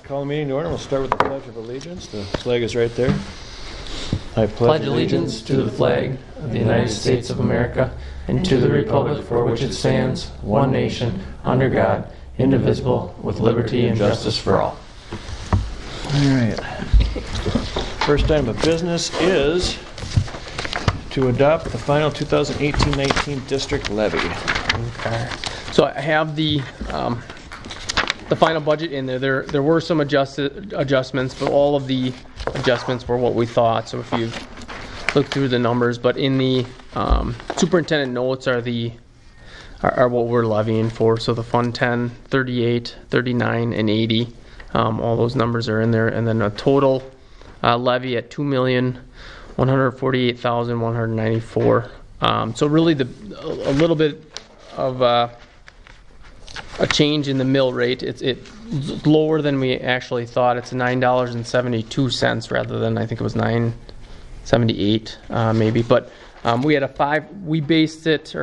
Call the meeting to order. We'll start with the Pledge of Allegiance. The flag is right there. I pledge allegiance to the flag of the United States of America and to the republic for which it stands, one nation, under God, indivisible, with liberty and justice for all. All right. First item of business is to adopt the final 2018-19 district levy. Okay. So I have the final budget in there. There were some adjustments, but all of the adjustments were what we thought. So if you look through the numbers, but in the superintendent notes are what we're levying for. So the Fund 10, 38, 39, and 80, all those numbers are in there, and then a total levy at $2,148,194. So really a little bit of a change in the mill rate. It's lower than we actually thought. It's $9.72 rather than, I think it was $9.78 maybe. But I based it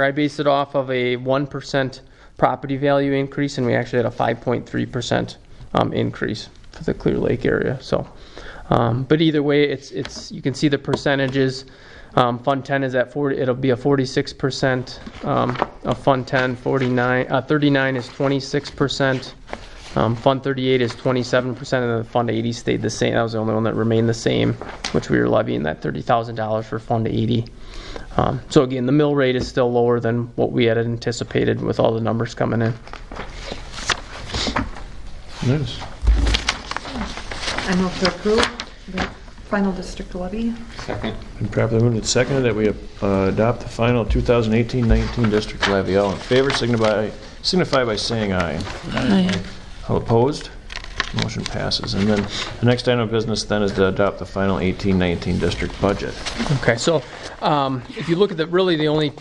off of a 1% property value increase, and we actually had a 5.3% increase for the Clear Lake area. So, but either way, it's you can see the percentages. Fund 10 is at 40. It'll be a 46% of Fund 10. 39 is 26%. Fund 38 is 27%, and then Fund 80 stayed the same. That was the only one that remained the same, which we were levying that $30,000 for Fund 80. So again, the mill rate is still lower than what we had anticipated with all the numbers coming in. Nice. I move to approve the final district levy. Second. Been properly moved and seconded that we adopt the final 2018-19 district levy. All in favor signify by saying aye. Aye. All opposed? Motion passes. And then the next item of business then is to adopt the final 18-19 district budget. Okay, so if you look at the only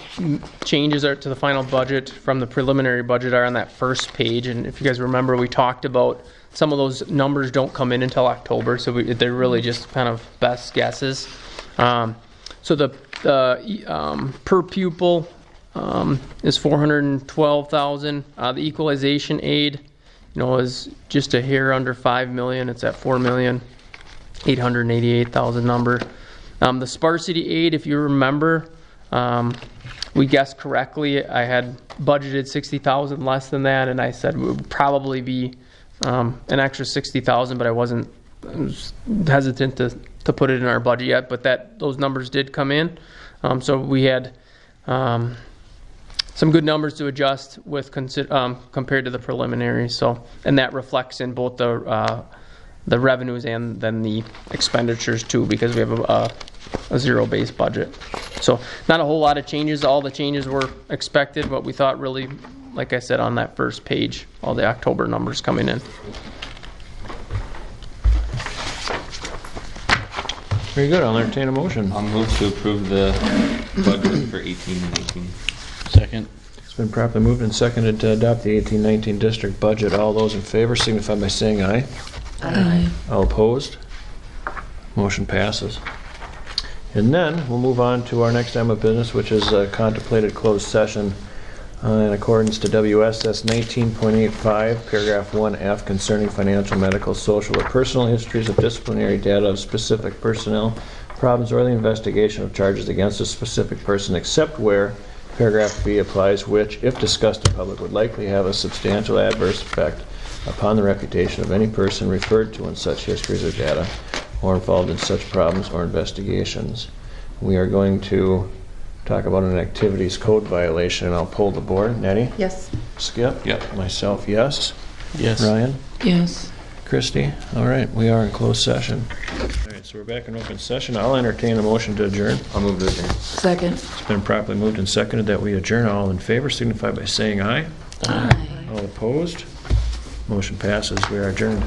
changes are to the final budget from the preliminary budget are on that first page. And if you guys remember, we talked about some of those numbers don't come in until October, so they're really just kind of best guesses. So the per pupil is $412,000. The equalization aid, is just a hair under $5 million. It's at $4,888,000 number. The sparsity aid, if you remember, we guessed correctly. I had budgeted $60,000 less than that, and I said it would probably be an extra $60,000, but I was hesitant to put it in our budget yet. But those numbers did come in, so we had some good numbers to adjust with compared to the preliminary. So, and that reflects in both the revenues and then the expenditures too, because we have a zero-based budget. So, not a whole lot of changes. All the changes were expected, but we thought really, like I said on that first page, all the October numbers coming in. Very good. I'll entertain a motion. I'll move to approve the budget for 18 and 19. Second. It's been properly moved and seconded to adopt the 18-19 district budget. All those in favor signify by saying aye. Aye. All opposed? Motion passes. And then we'll move on to our next item of business, which is a contemplated closed session in accordance to WSS 19.85, paragraph 1F, concerning financial, medical, social, or personal histories of disciplinary data of specific personnel, problems, or the investigation of charges against a specific person, except where paragraph B applies, which, if discussed in public, would likely have a substantial adverse effect upon the reputation of any person referred to in such histories or data, or involved in such problems or investigations. We are going to talk about an activities code violation, and I'll pull the board. Nettie? Yes. Skip? Yep. Myself, yes. Yes. Ryan? Yes. Christie? All right, we are in closed session. All right, so we're back in open session. I'll entertain a motion to adjourn. I'll move to adjourn. Second. It's been properly moved and seconded that we adjourn. All in favor signify by saying aye. Aye. All opposed? Motion passes. We are adjourned.